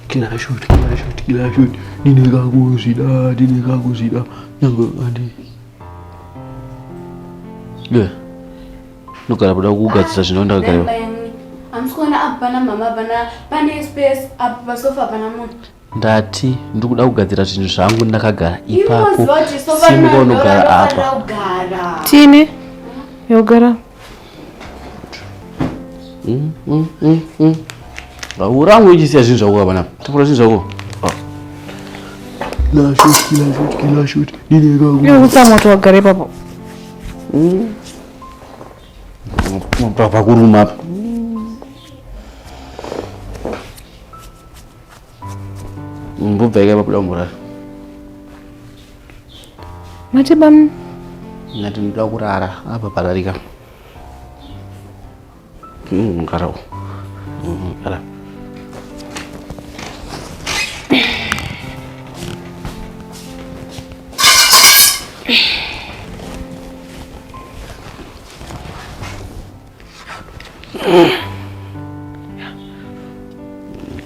kila shoot. Dinekakuzida. Nango andi. Yeah. Nukara buda kugadzisa zvinonda kare. Amsikona apana mama bana pane space apa pasofa pana munhu. Ndati ndikuda kugadzira zvinhu zvangu ndakagara ipapo. Simba unogara apa. Tine yogara. Urangu ichisiya zvinhu zvako bana. Tapura zvinhu zvako. Kila shoot. Yo utsamoto wagara ipapo. Papa kuruma. Mbuveka pabuda murara. Mati bam. Nati ndoda kurara apa pararika. Ngarau. Ara.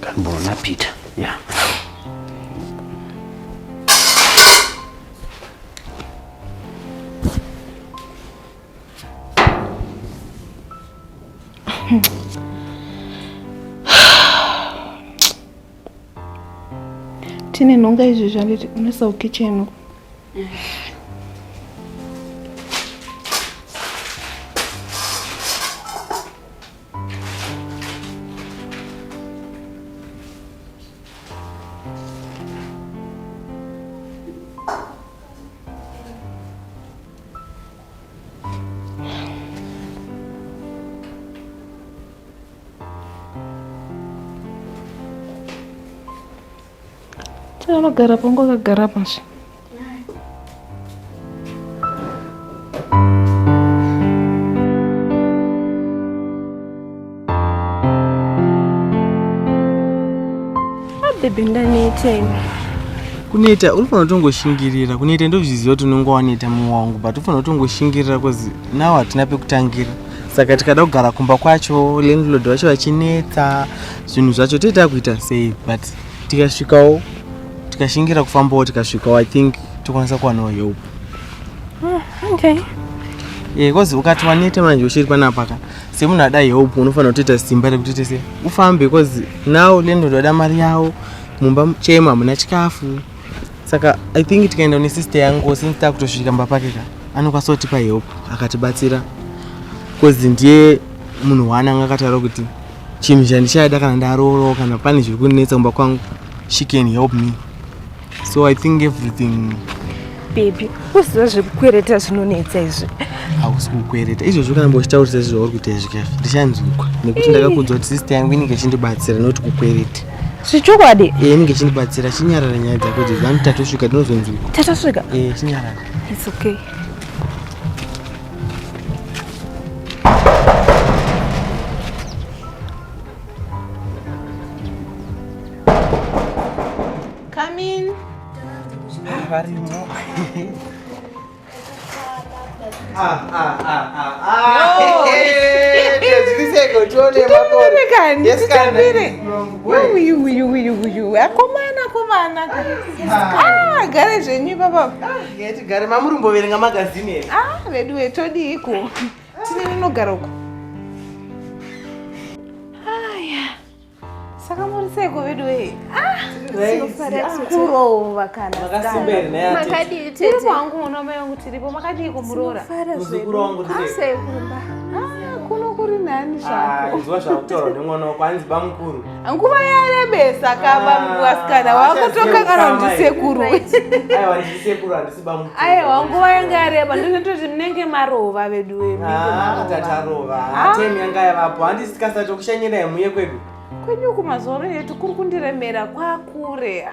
Kan bona Peter. Yeah. Tine nonga izvi zvanditi unesa ukichenu. Unogara pangu akagara pasi. Baby ndanete. Kuneta urifana kutongoshingirira. Kuneta ndozviziva kuti unonga waneta muwangu, but urifana kutongoshingirira because now hatina pekutangira. Saka tikada kugara kumba kwacho, landlord wacho vachinetsa, zvinhu zvacho toita kuita sei, but tikasvikawo tikashingira kufambawo tikasvikawo I think tokwanisa kuwanawo help. Okay. Because ukati waneta manje ushiri panapaka. Semunhu ada help unofanira kutoita simba rekuti tese ufambe because now landlord wada mari yawo, mumba chema hamuna chikafu. Saka I think tikaenda nesister yangu since takutosvika mba pake ka anokwanisa kutipa help akatibatsira. Because ndiye munhu waananga akataura kuti chinhu chandichada kana ndaroro kana pane zviri kunetsa kumba kwangu, she can help me. So I think everything. Baby, uziva zvekukwereta zvinonetsa izvi. Hausi kukwereta. Izvozvo kana mbochitaurisa izvo uri kuita zvikafi. Ndichanzwikwa. Nekuti ndakakudzwa kuti sister yangu inenge ichindibatsira noti kukwereta. Zvichokwadi? Inenge ichindibatsira chinyarara nyaya dzako idzi. Vanhu tatosvika tinozonzwikwa. Tatosvika? Chinyarara. It's okay. Come in. Varimo. Ndizviseko tuone makore. Yes kani. Uyu. Akomana. Gare zvenyu baba. Yeti gare mamurumbo verenga magazine here. Vedu vetodi iko. Tine nogara uko. Saka muri seko vedu we. Kurova kana. Makasimbere naye. Makadi tete. Wangu mwana wangu tiripo makadi kumurora. Muzukuru wangu tiripo. Asekumba. Kuno kuri nani zvako. Izwa zvakutaura nemwana wako anzi bamukuru. Nguva yarebesa kaba mwasikana wakutoka kana ndisekuru. Aiwa ndisekuru handisi bamukuru. Aiwa nguva yanga yareba ndinototi munenge marova vedu we. Tatarova. Temi yanga yavapo handisi tikasati kushanyira muye kwedu. Kwenyu kumazoro yetu kuri kundiremera kwakure.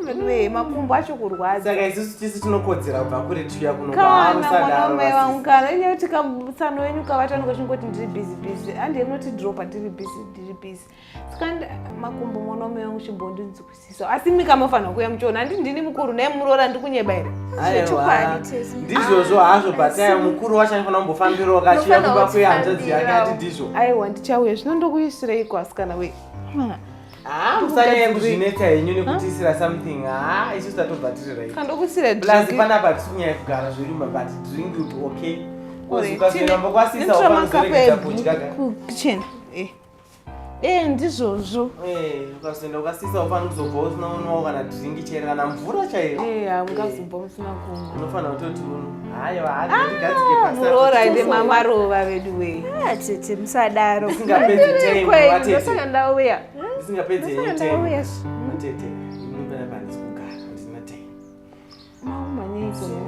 Vedu makumbo acho kurwadza. Saka isusu tisi tinokodzera kubva kure tuya kuno kana mwana wangu kana inye kuti kamutsano wenyu kavatani kwachingoti ndiri busy andi inoti dropa ndiri busy sikanda makumbo mwana wangu chimbondinzwisisa asi mikamofanira kuya muchiona handi ndini mukuru naye murora ndikunyebaira ndizvozvo hazvo bataya mukuru wacho anofanira kumbofambirawo kachiya kumba kwehanzvadzi yake ati ndizvo aiwa ndichauya zvinondokuisireiko asikana we musanye kuzvinetsa henyu nekutisira something isusu tatobva tiri right kandokusira plus panapa tisunyaya kugara zvirima but drink will be okay ukazoenda kwasisa ufanzoregedza kudya kitchen ndizvozvo ukazoenda ukasisa ufana kuzobva usinaonawo kana drink chaiyo kana mvura chaiyo hamungazobva musina kumwa unofanira kutoti haigadzike muroora inde mamaruva vedu wei tete musadaro ndosaka ndauya isingapedzi yenyu time matete inombanapandisi kugara handisina time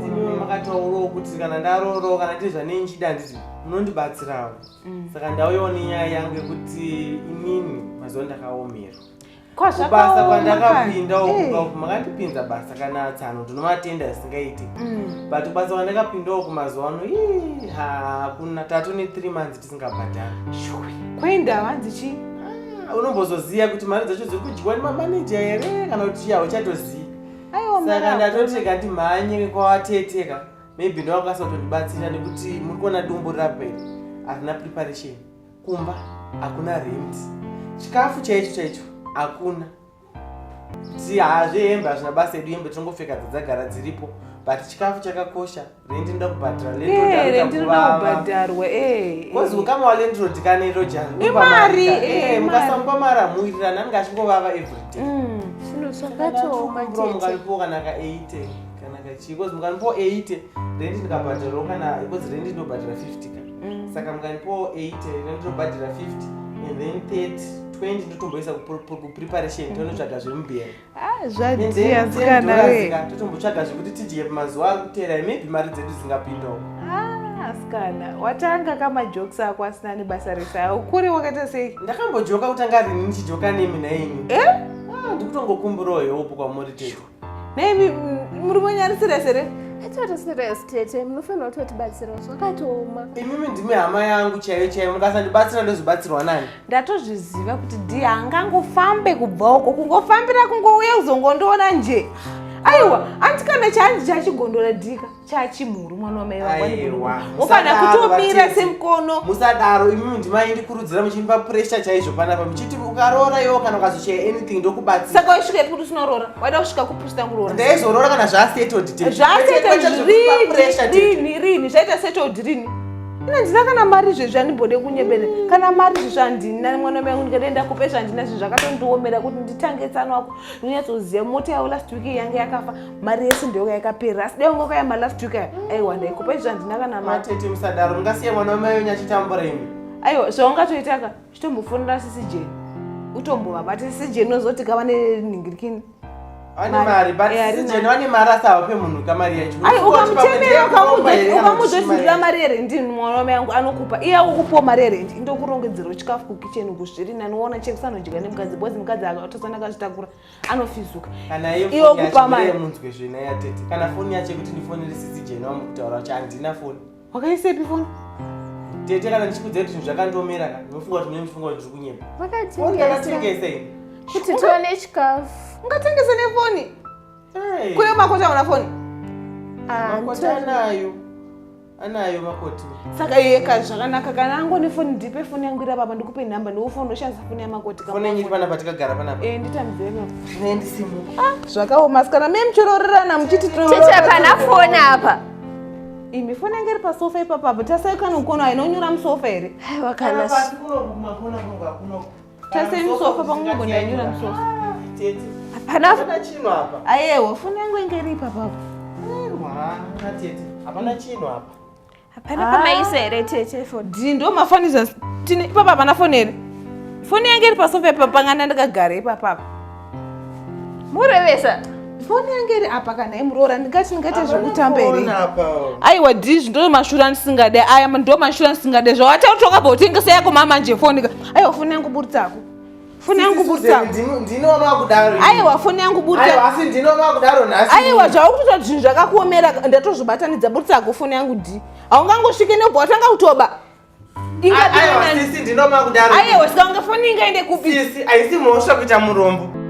imwe makataurawo kuti kana ndaroro kana ndizvanenchida nditi munondibatsirawo saka ndauyawo nenyaya yangu yekuti inini mazuva ndakaomerwa kubasa kwandakapindawo makandipinza basa kana tsano ndinomatenda zvisingaiti but kubasa kwandakapindawo kumazuva ano hakuna 3 ne 3 months tisingabhadhara kwaindavanzi chii unombozoziya kuti mari dzacho dziri kudyiwa nemamaneja here kana kuti chiyawo chatoziya saka ndatoteka ndimhanye kwawateteka maybe ndowakasa kutondibatsira nekuti muri kuona dumbu rapera harina preparation kumba hakuna rent chikafu chaicho hakuna ti zvehembe hazvina basa edu hembe tinongopfeka dzadzagara dziripo but chikafu chakakosha rendi ndoda kubhadhara lendrodakubhadharwa kozi ukama walendrod kana rojaimari mukasamupa mari amuwirirana anenge achingovava everyday mukanipo kana ka80 kana kachii kozi mukanipo 80 rendi ndikabhadharawo kana kozi rendi ndinobhadhara 50 ka saka mukanipo 80 rendi ndinobhadhara 50 and then 20 ndotomboisa kupreparation tonotsvaga zvemubhera zvadiasikanawe totombotsvaga zvekuti tidye mazuva ari kutera maybe mari dzedu dzingapindawo asikana watanga kamajokes ako asina nebasa resayo kuri wakaita sei ndakambojoka kutanga rini nichijoka nemi naini ndikutongokumburawo heopo kwamuri tete nemi muri monyarisira sere atota serious tete munofanira kutotibatsirawo zvakatooma imimi ndimi hama yangu chaiyo mukasandibatsira ndozobatsirwa nani ndatozviziva kuti ndi angangofambe kubva uko kungofambira kungouya kuzongondiona nje aiwa andikana chanzi chachigondora dhika chachimhuru mwana wamai vanguofana kutomira semukono musadaro imimi ndimaindikurudzira muchimba pressure chaizvo panapa muchiti ukaroora iwo kana ukazochaya anything ndokubatsira saka waisvika ipi kuti usinorora waida kusvika kupusita kuroora ndaizorora kana zvasettled rini zvaita settled rini ina ndina kana mari zvezvi andimbode kunyebere kana mari zvezvi handina mwana mangu ndikadenda kupe zvandina zvezvi zvakatondiomera kuti nditange tsano wako ndonyatsoziva mota yavo last week yange yakafa mari yese ndoyoka yakapera asi dai ngoka yama last week aya aiwa ndaikupe zvandina kana matete musadaro mungasiya mwana wamai wenyu achitambura imi aiwa zvaungatoitaka chitombofonera sisi jeni utombovabata sisi jeni unozoti kava nenhingirikini ane mari but sijeni wane mari asava pe munhu kamari yacho ukamutemera ukamudzosindira mari yerendi mwana wamai yangu anokupa iye akukupawo mari yerendi indokurongedzerawo chikafu kukicheni kuzvirina anoona chekusanodyika nemukadzi bcause mukadzi akatosana akazvitakura anofizuka kana iye okupa mari munzwe zvena yatete kana foni yacho kuti ndifonere sisijeni wamukutaura kuti handina foni wakaisepi foni tete kana ndichikudzai kuti zvinhu zvakandomera ka ndinofunga kuti mune mufunga kuti ndiri kunyema foni kanatengesa ini kuti tione chikafu ungatengesa nefoni kuyo makoti auna foni makoti anayo makoti saka yeka zvakanaka kana angone foni ndipe foni yangu ira papa ndikupe nhamba ndoufonda ushandisa foni yamakoti foni yenyu iri panapa tikagara panapa nditamizema nendisimuka zvakaoma sikana me muchirorerana muchiti tete hapana foni apa imi foni yangu iri pasofa ipapapa tasai kana ukona inonyura musofa here wakanasi tasai musofa pangogona yanyura musofa hapana chinhu apa aiwa foni yangu inge iri ipapapa tete hapana chinhu apa hapana pamaisa here tete foni ndo mafanisa tine ipapa hapana foni here foni yangu iri pasofa ipapa nganda ndakagara ipapapa murevesa foni yangu iri apa kana imuroora ndingati zvekutamba here aiwa dhizvi ndo mashura ndisingade aya ndo mashura ndisingade zvawatautoka botengesa yako mamanje foni aiwa foni yangu buritsako foni yangu buritsako ndinoma kudaro aiwa foni yangu buritsako asi ndinoma kudaro nhasi aiwa zvakutoita zvinhu zvakakuomera ndatozvibatanidza buritsako foni yangu d haungangosvike nebva watanga kutoba aiwa sisi ndinoma kudaro aiwa saka unga foni ingaende kupi sisi haisi mhosva kuita murombo